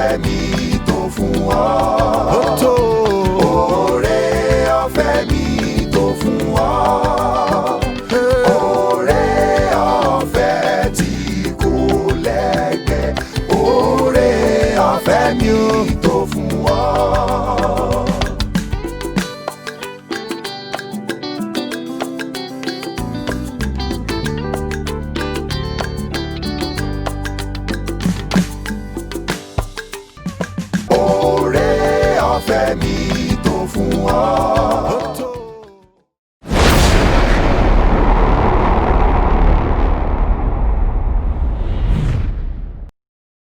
ọ̀fẹ́ mi tó fún ọ. Ó tó. Oore ọ̀fẹ́ mi tó fún ọ. Oore ọ̀fẹ́ tí kò lẹ́gbẹ́. Oore ọ̀fẹ́ mi tó fún ọ. Oore ọ̀fẹ́ mi tó fún ọ.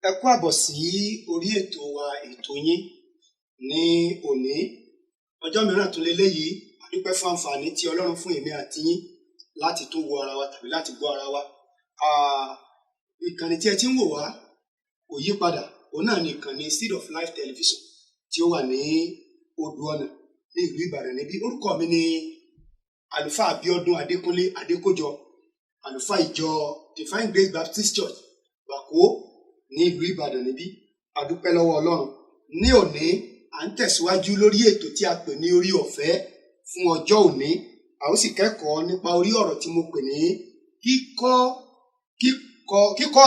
Ẹ kú àbọ̀ sí orí ètò wa ètò yín ní òní. Ọjọ́ mìíràn tún leléyìí, a dúpẹ́ fún àǹfààní tí Ọlọ́run fún èmi àti yín láti tún wo ara wa tàbí láti gbọ́ ara wa. Ìkànnì tí ẹ ti ń wò wá kò yí padà, òun náà ni ìkànnì Seed of Life Television tí ó wà ní Odò Ọ̀nà ní ìlú Ìbàdàn níbí. Orúkọ mi ni àlùfáà Abíọ́dún Adékúnlé Adékójọ, àlùfáà ìjọ Divine Grace Baptist Church Bàkó ní ìlú Ìbàdàn níbí. A dúpẹ́ lọ́wọ́ Ọlọ́run. Ní òní à ń tẹ̀síwájú lórí ètò tí a pè ní orí ọ̀fẹ́ fún ọjọ́ òní. A ó sì kẹ́kọ̀ọ́ nípa orí ọ̀rọ̀ tí mo pè ní kíkọ́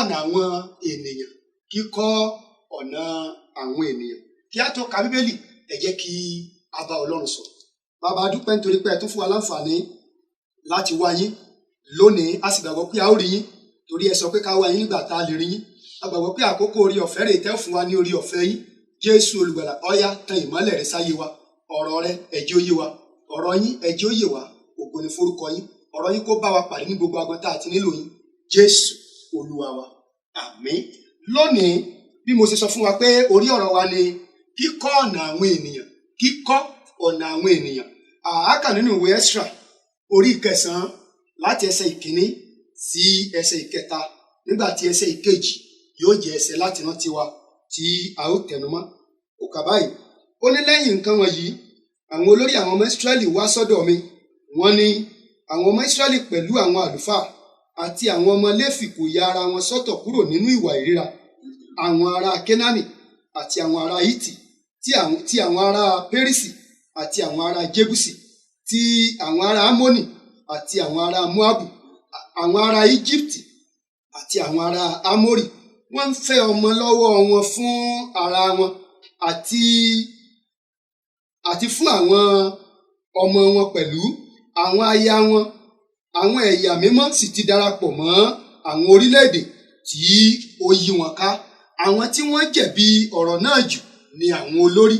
ọ̀nà àwọn ènìyàn. Kíkọ́ ọ̀nà àwọn ènìyàn. Kí a tó ka Bíbélì, ẹ jẹ́ kí a bá Ọlọ́run sọ̀rọ̀. Bàbá, a dúpẹ́ nítorí pé ẹ tún fún wa láǹfààní láti wá yín lónìí. A sì gbàgbọ́ pé a ó rí yín torí ẹ sọ pé ká wá yín nígbà tá a lè rí yín. A gbàgbọ́ pé àkókò orí ọ̀fẹ́ rèé tẹ́ fún wa ní orí ọ̀fẹ́ yín. Jésù olùgbàlà, ọ̀yá tan ìmọ́lẹ̀ rẹ sáyé wa. Ọ̀rọ̀ rẹ ẹ jẹ́ ó yé wa. Ọ̀rọ̀ yín ẹ jẹ́ ó yé wa. Ògo ni forúkọ yín. Ọ̀rọ̀ yín kó bá wa pàdé ní gbogbo agbọn tá a ti nílò yín. Jésù Olúwa wa. Àmín. Lónìí, bí mo ṣe sọ fún wa pé orí ọ̀rọ̀ wa ni kíkọ́ ọ̀nà àwọn ènìyàn. Kíkọ́ ọ̀nà àwọn ènìyàn. Àákà nínú ìwé Ẹ́sírà orí 9 láti ẹsẹ̀ 1 sí ẹsẹ̀ 3, nígbà tí ẹsẹ̀ 2 yóò jẹ́ ẹsẹ̀ láti rántí wa tí a ó tẹnumọ́. Ó kà báyìí. Ó ní lẹ́yìn nǹkan wọ̀nyí, àwọn olórí àwọn ọmọ Ísírẹ́lì wá sọ́dọ̀ mi. Wọ́n ní àwọn ọmọ Ísírẹ́lì pẹ̀lú àwọn àlùfáà àti àwọn ọmọ Léfì kò ya ara wọn sọ́tọ̀ kúrò nínú ìwà ìríra àwọn ará Kénáánì àti àwọn ará Hítì, ti àwọn ará Pérísì àti àwọn ará Jébúsì, ti àwọn ará Ámónì àti àwọn ará Móábù, àwọn ará Íjíbítì àti àwọn ará Ámórì. Wọ́n ń fẹ́ ọmọ lọ́wọ́ wọn fún ara wọn àti fún àwọn ọmọ wọn pẹ̀lú àwọn aya wọn. Àwọn ẹ̀yà mímọ́ sì ti darapọ̀ mọ́ àwọn orílẹ̀-èdè tí ó yí wọn ká. Àwọn tí wọ́n jẹ̀bi ọ̀rọ̀ náà jù ni àwọn olórí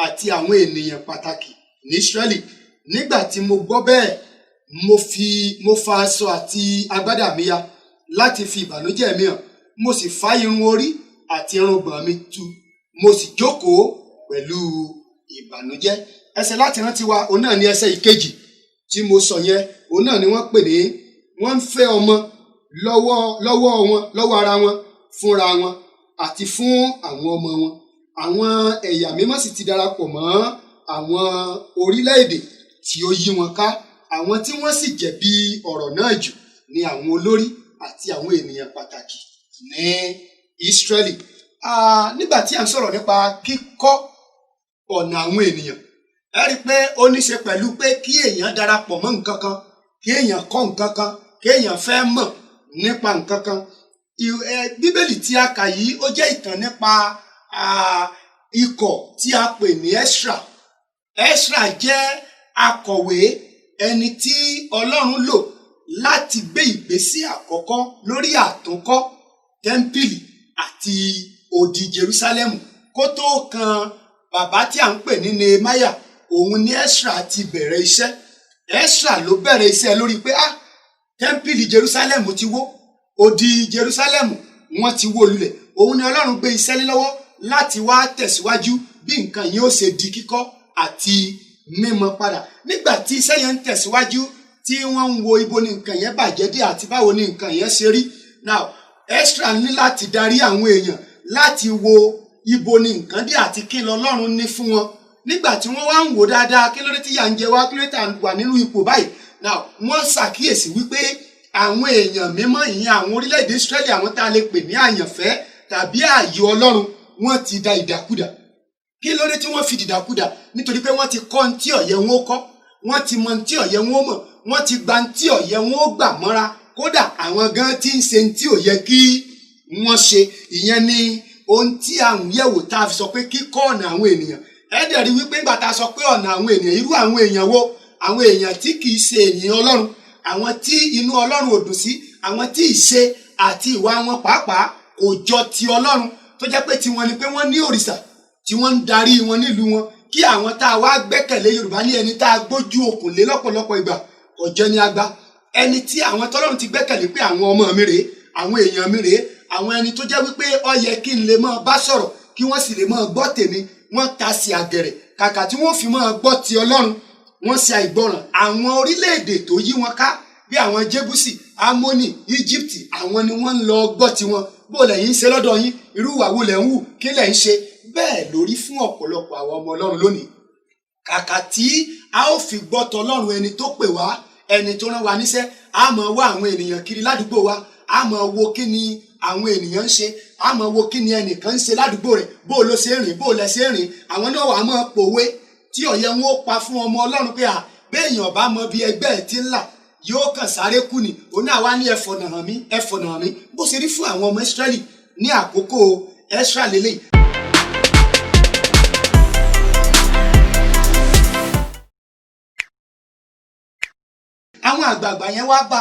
àti àwọn ènìyàn pàtàkì ní Ísírẹ́lì. Nígbà tí mo gbọ́ bẹ́ẹ̀, mo fa aṣọ àti agbádá mi ya láti fi ìbànújẹ́ mi hàn. Mo sì fá irun orí àti irùngbọ̀n mi tú. Mo sì jókòó pẹ̀lú ìbànújẹ́. Ẹsẹ̀ láti rántí wa, òun náà ni ẹsẹ̀ 2 tí mo sọ yẹn. Òun náà ni wọ́n pè ní wọ́n ń fẹ́ ọmọ lọ́wọ́ ara wọn fúnra wọn àti fún àwọn ọmọ wọn. Àwọn ẹ̀yà mímọ́ sì ti darapọ̀ mọ́ àwọn orílẹ̀-èdè tí ó yí wọn ká. Àwọn tí wọ́n sì jẹ̀bi ọ̀rọ̀ náà jù ni àwọn olórí àti àwọn ènìyàn pàtàkì ní Ísírẹ́lì. Nígbà tí a ń sọ̀rọ̀ nípa kíkọ́ ọ̀nà àwọn ènìyàn, ẹ rí i pé ó ní ṣe pẹ̀lú pé kí èèyàn darapọ̀ mọ́ nǹkan kan, kí èèyàn kọ́ nǹkan kan, kí èèyàn fẹ́ mọ̀ nípa nǹkan kan. Bíbélì tí a kà yìí ó jẹ́ ìtàn nípa ikọ̀ tí a pè ní Ẹ́sírà. Ẹ́sírà jẹ́ akọ̀wé, ẹni tí Ọlọ́run lò láti gbé ìgbésí àkọ́kọ́ lórí àtúnkọ́ tẹ́ḿpìlì àti odi Jerúsálẹ́mù. Kó tó kan bàbá tí a ń pè ní Nehemiah, òun ni Ẹ́sírà ti bẹ̀rẹ̀ iṣẹ́. Ẹ́sírà ló bẹ̀rẹ̀ iṣẹ́ lórí pé tẹ́ḿpìlì Jerúsálẹ́mù ti wó, odi Jerúsálẹ́mù wọ́n ti wó lulẹ̀. Òun ni Ọlọ́run gbé iṣẹ́ lé lọ́wọ́ láti wá tẹ̀síwájú bí nǹkan yìí ó ṣe di kíkọ́ àti mímọ́ padà. Nígbà tí iṣẹ́ yẹn ń tẹ̀síwájú, tí wọ́n ń wo ibo ni nǹkan yẹn bàjẹ́ dé àti báwo ni nǹkan yẹn ṣe rí. Now, Ẹ́sírà ní láti darí àwọn èèyàn láti wo ibo ni nǹkan dé àti kí l'Ọlọ́run ní fún wọn. Nígbà tí wọ́n wá ń wò dáadáa, kí ló dé tí yà ń jẹ wá, kí ló dé tí à ń wà nínú ipò báyìí. Now, wọ́n ṣàkíyèsí wípé àwọn èèyàn mímọ́, ìyẹn àwọn orílẹ̀-èdè Ísírẹ́lì, àwọn tá a lè pè ní àyànfẹ́ tàbí ààyò Ọlọ́run, wọ́n ti da ìdàkudà. Kí ló dé tí wọ́n fi dìdàkudà? Nítorí pé wọ́n ti kọ́ ohun tí ó yẹ wọn ó kọ́, wọ́n ti mọ ohun tí ó yẹ wọn ó mọ̀, wọ́n ti gba ohun tí ó yẹ wọn ó gbà mọ́ra. Kódà àwọn gan ti ń ṣe ohun tí ò yẹ kí wọ́n ṣe. Ìyẹn ni ohun tí à ń yẹ̀wò tá a fi sọ pé kíkọ́ ọ̀nà àwọn ènìyàn. Ẹ dẹ̀ rí wípé nígbà tá a sọ pé ọ̀nà àwọn ènìyàn, irú àwọn èèyàn wo? Àwọn èèyàn tí kì í ṣe ènìyàn Ọlọ́run, àwọn tí inú Ọlọ́run ò dùn sí, àwọn tí ìṣe àti ìwà wọn pàápàá kò jọ ti Ọlọ́run, tó jẹ́ pé tiwọn ni pé wọ́n ní òrìṣà tí wọ́n ń darí wọn nílùú wọn. Kí àwọn tá a wá gbẹ́kẹ̀lé, Yorùbá ní ẹni tá a gbójú okùn lé lọ́pọ̀lọpọ̀ ìgbà kò jẹ́ ní àgbà. Ẹni tí àwọn tọ́lọ́run ti gbẹ́kẹ̀lé pé àwọn ọmọ mi rèé, àwọn èèyàn mi rèé, àwọn ẹni tó jẹ́ wípé ó yẹ kí n lè máa bá sọ̀rọ̀, kí wọ́n sì lè máa gbọ́ tèmi, wọ́n ta sí àgẹ̀rẹ̀. Kàkà tí wọ́n fi máa gbọ́ ti Ọlọ́run, wọ́n ṣe àìgbọràn. Àwọn orílẹ̀-èdè tó yí wọn ká bí àwọn Jébúsì, Ámónì, Íjíbítì, àwọn ni wọ́n ń lọ gbọ́ tiwọn. Bó lẹ̀yin ń ṣe lọ́dọ̀ yín? Irú ìwà wo lẹ̀ ń hù? Kí lẹ̀ ń ṣe? Bẹ́ẹ̀ lórí fún ọ̀pọ̀lọpọ̀ àwọn ọmọ Ọlọ́run lónìí. Kàkà tí a ó fi gbọ́ tọlọ́run, ẹni tó pè wá, ẹni tó rán wa níṣẹ́, a máa wá àwọn ènìyàn kiri ládùúgbò wa, a máa wo kí ni àwọn ènìyàn ń ṣe, a máa wo kí ni ẹnìkan ń ṣe ládùúgbò rẹ̀, bó ló ṣe rìn, bó lẹ ṣe rìn. Àwọn náà wà á máa pòwe tí ó yẹ wọn ó pa fún ọmọ Ọlọ́run pé béèyàn bá mọ bí ẹgbẹ́ ẹ̀ ti ń là yóò kàn sáré kú ni. Òun náà wá ní ẹ fọ̀nà hàn mí, ẹ fọ̀nà hàn mí. Bó ṣe rí fún àwọn ọmọ Ísírẹ́lì ní àkókò Ẹ́sírà lélẹ̀. Àwọn àgbààgbà yẹn wá bá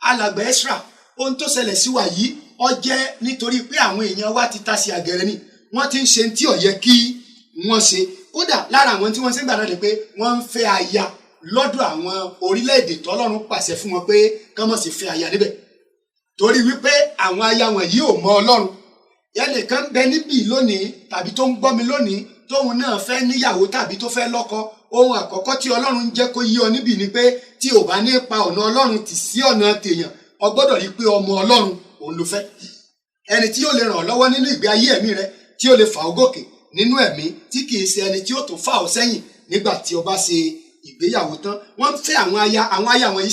alàgbà Ẹ́sírà, ohun tó ṣẹlẹ̀ sí wa yìí ó jẹ́ nítorí pé àwọn èèyàn wa ti ta sí àgẹ̀rẹ̀ ni, wọ́n ti ń ṣe tí ó yẹ kí wọ́n ṣe. Kódà lára àwọn tí wọ́n ṣe ń gbà náà ni pé wọ́n ń fẹ́ aya lọ́dọ̀ àwọn orílẹ̀-èdè tọ́lọ́run pàṣẹ fún wọn pé kán mọ̀ sí fẹ́ aya níbẹ̀, torí wípé àwọn aya wọn yìí ò mọ Ọlọ́run. Ẹnìkan bẹ níbí lónìí tàbí tó ń gbọ́ mi lónìí tóun náà fẹ́ níyàwó tàbí tó fẹ́ lọ́kọ. Ohun àkọ́kọ́ tí Ọlọ́run jẹ́ kó yé ọ níbí ni pé tí ò bá ní pa ọ̀nà Ọlọ́run tì sí ọ̀nà tèèyàn, o gbọ́dọ̀ rí pé ọmọ Ọlọ́run òun ló fẹ́. Ẹni tí yóò lè ràn ọ́ lọ́wọ́ nínú ìgbé ayé ẹ̀mí rẹ, tí yóò lè fà ọ́ gòkè nínú ẹ̀mí, tí kìí ṣe ẹni tí ó tún fà ọ́ sẹ́yìn nígbà tí o bá ṣe ìgbéyàwó tán. Wọ́n ń fẹ́ àwọn aya wọn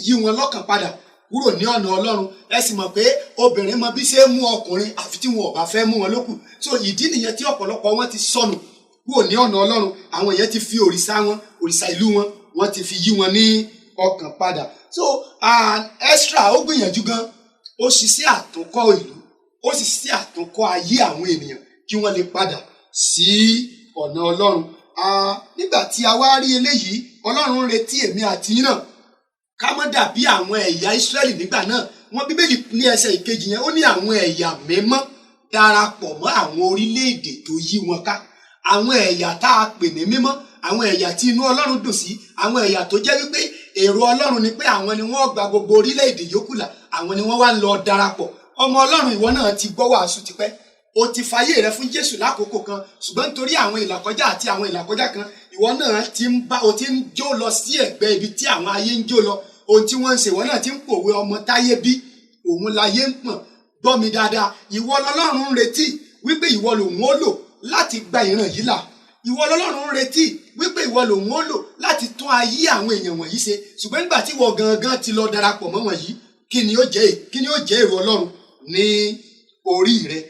yí wọn lọ́kàn padà kúrò ní ọ̀nà Ọlọ́run. Ẹ sì mọ̀ pé obìnrin mọ bí ṣe ń mú ọkùnrin àfi tí wọn ò bá fẹ́ mú wọn lókù. So ìdí nìyẹn tí ọ̀pọ̀lọpọ̀ wọn ti sọnù kúrò ní ọ̀nà Ọlọ́run. Àwọn yẹn ti fi òrìṣà wọn, òrìṣà ìlú wọn, wọ́n ti fi yí wọn ní ọkàn padà. So Ẹ́sírà ó gbìyànjú gan, ó ṣiṣẹ́ àtúnkọ́ ìlú, ó sì ṣiṣẹ́ àtúnkọ́ ayé àwọn ènìyàn kí wọ́n lè padà sí ọ̀nà Ọlọ́run. Nígbà tí a wá rí eléyìí, Ọlọ́run ń retí èmi àti yín náà ká má dàbí àwọn ẹ̀yà Ísírẹ́lì nígbà náà. Wọ́n Bíbélì ní ẹsẹ̀ ìkejì yẹn, ó ní àwọn ẹ̀yà mímọ́ darapọ̀ mọ́ àwọn orílẹ̀-èdè tó yí wọn ká. Àwọn ẹ̀yà tá a pè ní mímọ́, àwọn ẹ̀yà tí inú Ọlọ́run dùn sí, àwọn ẹ̀yà tó jẹ́ wípé èrò Ọlọ́run ni pé àwọn ni wọ́n gba gbogbo orílẹ̀-èdè yòókù là, àwọn ni wọ́n wá ń lọ darapọ̀. Ọmọ Ọlọ́run, ìwọ náà ti gbọ́ wàásù tipẹ́, o ti fayé rẹ fún Jésù lákòókò kan, ṣùgbọ́n nítorí àwọn ìlàkọjá àti àwọn ìlàkọjá kan, ìwọ náà ti ń jó lọ sí ẹ̀gbẹ́ ibi tí àwọn ayé ń jó lọ. Ohun tí wọ́n ń ṣe, ìwọ náà ti ń pòwe ọmọ táyé bí òun láyé ń pọ̀n. Gbọ́ mi dáadáa, ìwọ lọ́lọ́run ń retí wípé ìwọ lòun ó lò láti gba ìran yìí là. Ìwọ lọ́lọ́run ń retí wípé ìwọ lòun ó lò láti tún ayé àwọn èèyàn wọ̀nyí ṣe. Ṣùgbọ́n nígbà tí ìwọ gangan ti lọ darapọ̀ mọ́ wọn yìí, kí ni ó jẹ́ èrò Ọlọ́run ní orí rẹ?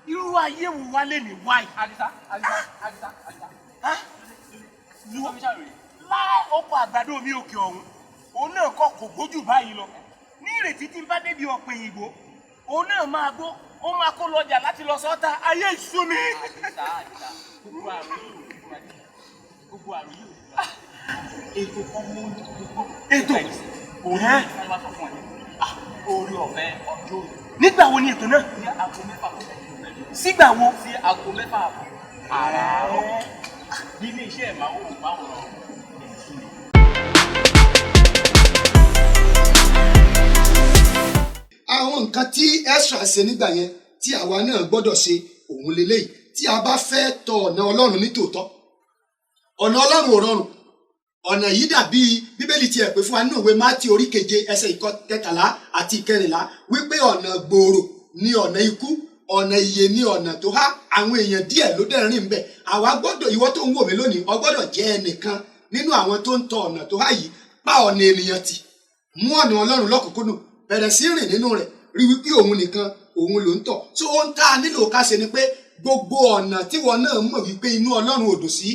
Irú ayé wo wá lè ní wáyé? Àdìsá. Láì oko àgbàdo mi òkè ọ̀hún, òun náà kọ́ kò gbójú báyìí lọ. Ní ìrètí tí n bá débi ọ̀pẹ ìgbò, òun náà máa gbó, ó máa kó lọ́jà láti lọ sọ́ta. Ayé ìṣú mi. Àdìsá, gbogbo àrùn yìí. Ètò kan mú gbogbo. Ètò òun náà wá sọ fún ẹ. Orí ọ̀fẹ́ ọjọ́ òní. Nígbà wo ni ètò náà? Ní aago 6 àbọ̀. Sígbà wo? Sí aago 6 àbọ̀. Àràárọ̀. Bí ilé iṣẹ́ ìmáwòrán báwọn. Àwọn nǹkan tí Ẹ́sírà ṣe nígbà yẹn tí àwa náà gbọ́dọ̀ ṣe òun leléyìí tí a bá fẹ́ tọ ọ̀nà Ọlọ́run ní tòótọ́. Ọ̀nà Ọlọ́run ò rọrùn. Ọ̀nà yìí dàbí Bíbélì ti ẹ̀ pé fún wa nínú ìwé Mátíù orí 7 ẹsẹ̀ 13 àti 14 wípé ọ̀nà gbòòrò ni ọ̀nà ikú, ọ̀nà ìyè ni ọ̀nà tó há. Àwọn èèyàn díẹ̀ ló dẹ̀ rìn bẹ̀. Àwa gbọ́dọ̀, ìwọ tó ń wò mí lónìí, o gbọ́dọ̀ jẹ́ ẹnìkan nínú àwọn tó ń tọ ọ̀nà tó há yìí. Pa ọ̀nà ènìyàn tì, mú ọ̀nà Ọlọ́run lọ́kùnkúndùn, bẹ̀rẹ̀ sí rìn nínú rẹ̀, rí wípé òun nìkan òun ló ń tọ̀. So ohun tá a nílò ká ṣe ni pé gbogbo ọ̀nà tíwọ náà mọ̀ wípé inú Ọlọ́run ò dùn sí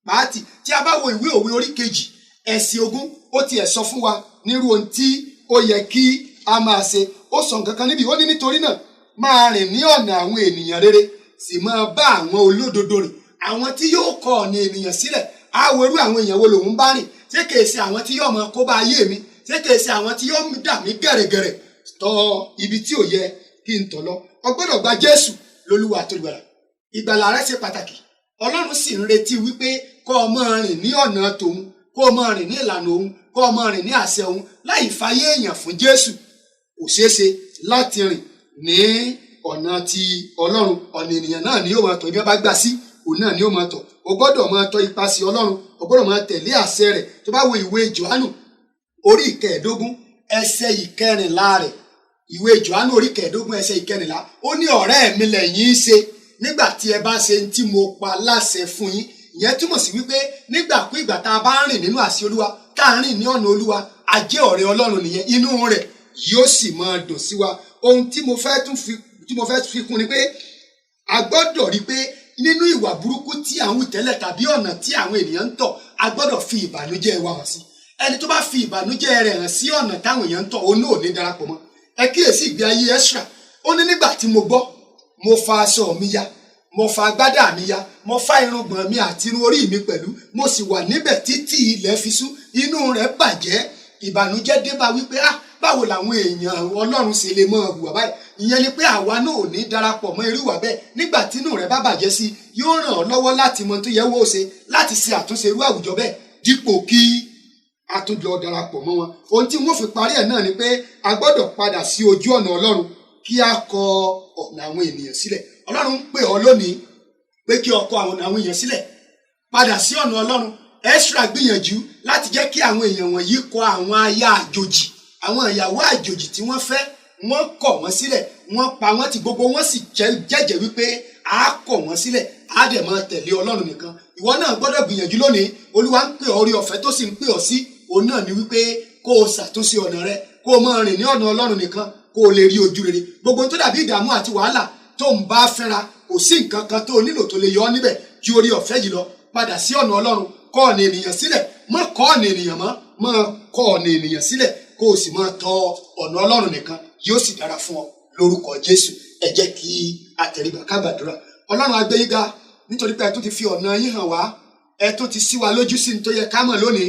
pàátì. Tí a bá wo ìwé òwe orí 2 ẹsẹ̀ 20 ó tiẹ̀ sọ fún wa nírú ohun tí ó yẹ kí a máa ṣe. Ó sọ nǹkan kan níbi, ó ní nítorí náà máa rìn ní ọ̀nà àwọn ènìyàn rere, sì máa bá àwọn olódodo rìn. Àwọn tí yóò kọ ọ̀nà ènìyàn sílẹ̀, á wo irú àwọn èèyàn wo lòun bá rìn. Ṣé kìí ṣe àwọn tí yóò máa kó bá ayé mi? Ṣé kìí ṣe àwọn tí yóò dà mí gẹ̀rẹ̀gẹ̀rẹ̀ tọ̀ ibi tí ò yẹ kí n tọ̀ lọ? O gbọ́dọ̀ gba Jésù lólúwa àti olùgbàlà. Ìgbàlà rẹ ṣe pàtàkì. Ọlọ́run sì ń retí wípé kó o máa rìn ní ọ̀nà tòun, kó o máa rìn ní ìlànà òun, kó o máa rìn ní àṣẹ òun láì fàyè èèyàn fún Jésù. Kò ṣeé ṣe láti rìn ní ọ̀nà ti Ọlọ́run. Ọ̀nà ènìyàn náà ni yóò máa tọ̀, ibi bá gbà sí òun náà ni yóò máa tọ̀. O gbọ́dọ̀ máa tọ̀ ipasẹ̀ Ọlọ́run, o gbọ́dọ̀ máa tẹ̀lé àṣẹ rẹ̀. Tó bá wo ìwé Jòhánù orí 15 ẹsẹ̀ 14 rẹ̀, ìwé Jòhánù orí 15 ẹsẹ̀ 14, ó ní ọ̀rẹ́ mi lẹ̀yin ṣe nígbà tí ẹ bá ṣe tí mo pa láṣẹ fún yín. Ìyẹn túmọ̀ sí wípé nígbàkúìgbà tá a bá ń rìn nínú àṣẹ Olúwa, tá a ń rìn ní ọ̀nà Olúwa, a jẹ́ ọ̀rẹ́ Ọlọ́run nìyẹn. Inú rẹ̀ yóò sì máa dùn sí wa. Ohun tí mo fẹ́ fi kún ni pé a gbọ́dọ̀ rí pé nínú ìwà burúkú tí à ń wù tẹ́lẹ̀ tàbí ọ̀nà tí àwọn ènìyàn ń tọ̀, a gbọ́dọ̀ fi ìbànújẹ́ wa hàn sí. Ẹni tó bá fi ìbànújẹ́ rẹ̀ hàn sí ọ̀nà táwọn èèyàn ń tọ̀, òun náà ò ní darapọ̀ mọ́. Ẹ kíyèsí ìgbé ayé Ẹ́sírà. Ó ní nígbà tí mo gbọ́, mo fa aṣọ mi ya, mo fa agbádá mi ya, mo fa irùngbọ̀n mi àti irun orí mi pẹ̀lú, mo sì wà níbẹ̀ títí ilẹ̀ fi ṣú. Inú rẹ̀ bàjẹ́, ìbànújẹ́ dé bá wípé báwo làwọn èèyàn Ọlọ́run ṣe lè mọ hùwà báyìí. Ìyẹn ni pé àwa náà ò ní darapọ̀ mọ́ irú ìwà bẹ́ẹ̀. Nígbà tí inú rẹ̀ bá bàjẹ́ sí, yóò ràn ọ́ lọ́wọ́ láti mọ tó yẹ wó ṣe láti ṣe àtúnṣe irú àwùjọ bẹ́ẹ̀ dípò kí a tún lọ darapọ̀ mọ́ wọn. Ohun tí wọ́n fi parí ẹ̀ náà ni pé a gbọ́dọ̀ padà sí ojú ọ̀nà Ọlọ́run kí a kọ ọ̀nà àwọn ènìyàn sílẹ̀. Ọlọ́run ń pè ọ́ lónìí pé kí o kọ àwọn èèyàn sílẹ̀, padà sí ọ̀nà Ọlọ́run. Ẹ́sírà gbìyànjú láti jẹ́ kí àwọn èèyàn wọ̀nyí kọ àwọn aya àjòjì, àwọn ìyàwó àjòjì tí wọ́n fẹ́, wọ́n kọ̀ wọ́n sílẹ̀, wọ́n pa wọ́n tì, gbogbo wọ́n sì jẹ́jẹ́ wípé a kọ̀ wọ́n sílẹ̀, a dẹ̀ máa tẹ̀lé Ọlọ́run nìkan. Ìwọ náà gbọ́dọ̀ gbìyànjú lónìí. Olúwa ń pè ọ́, orí ọ̀fẹ́ tó sì ń pè ọ́ sí òun náà ni wípé kó o ṣàtúnṣe ọ̀nà rẹ, kó o máa rìn ní ọ̀nà Ọlọ́run nìkan, kó o lè rí ojú rere. Gbogbo tó dàbí ìdààmú àti wàhálà tó ń bá fẹ́ra, kò sí nǹkan kan tó nílò tó lè yọ ọ́ níbẹ̀ ju orí ọ̀fẹ́ yìí lọ. Padà sí ọ̀nà Ọlọ́run, kọ̀ ọ̀nà ènìyàn sílẹ̀, má kọ̀ ọ̀nà ènìyàn mọ́, máa kọ̀ ọ̀nà ènìyàn sílẹ̀, kó o sì máa tọ ọ̀nà Ọlọ́run nìkan. Yóò sì dára fún ọ lórúkọ Jésù. Ẹ jẹ́ kí a tẹríba ká gbàdúrà. Ọlọ́run a gbé yín ga nítorí pé ẹ tún ti fi ọ̀nà yín hàn wá, ẹ tún ti ṣí wa lójú sí ní tó yẹ ká mọ̀ lónìí.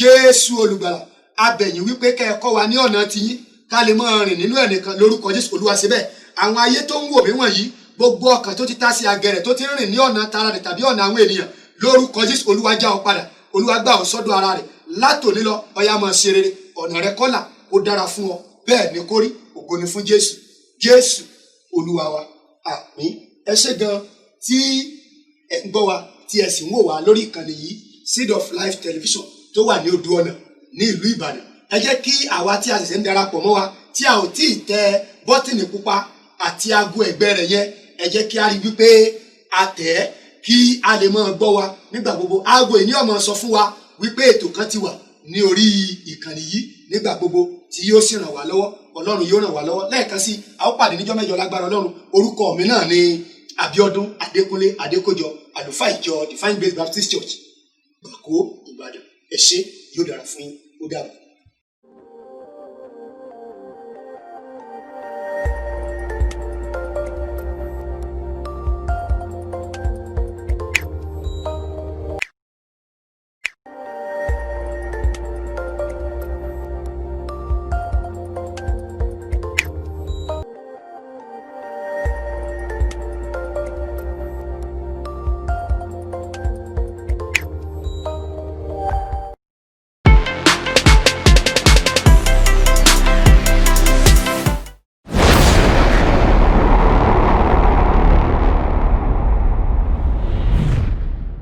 Jésù olùgbàlà, a bẹ̀ yín wípé kẹ́ ẹ kọ́ wa ní ọ̀nà tiyín ká lè máa rìn nínú ẹ̀ nìkan lórúkọ Jésù. Olúwa ṣe bẹ́ẹ̀. Àwọn ayé tó ń wò mí wọ̀nyí, gbogbo ọkàn tó ti ta sí agẹrẹ tó ti ń rìn ní ọ̀nà tara rẹ̀ tàbí ọ̀nà àwọn ènìyàn, lórúkọ Jésù Olúwa já ọ padà, Olúwa gbà ọ sọ́dọ̀ ara rẹ̀. Látòní lọ ọ̀yá máa ṣe rere, ọ̀nà rẹ kọ́là, ó dára fún ọ, bẹ́ẹ̀ ni kó rí. Ògo ni fún Jésù. Jésù Olúwa wa, àmín. Ẹ ṣé gan tí ẹ ń gbọ́ wa, tí ẹ sì ń wò wá lórí ìkànnì yìí, Seed of Life Television tó wà ní Odò Ọ̀nà ní ìlú Ìbàdàn. Ẹ jẹ́ kí àwa tí a ṣẹ̀ṣẹ̀ ń darapọ̀ mọ́ wa, tí a ò tí ì tẹ bọ́tìnì pupa àti aago ẹ̀gbẹ́ rẹ̀ yẹn, ẹ jẹ́ kí a rí wípé a tẹ̀ ẹ́ kí a lè máa gbọ́ wa nígbà gbogbo. Aago yìí ni ó máa sọ fún wa wípé ètò kan ti wà ní orí ìkànnì yìí nígbà gbogbo tí yóò sì ràn wá lọ́wọ́. Ọlọ́run yóò ràn wá lọ́wọ́. Lẹ́ẹ̀kan sí, a ó pàdé níjọ́ mẹ́jọ lágbára Ọlọ́run. Orúkọ mi náà ni Abíọ́dún Adékúnlé Adékójọ, àlùfáà ìjọ Divine Grace Baptist Church, Bàkó, Ìbàdàn. Ẹ ṣé, yóò dára fún yín. Ó dàbọ̀.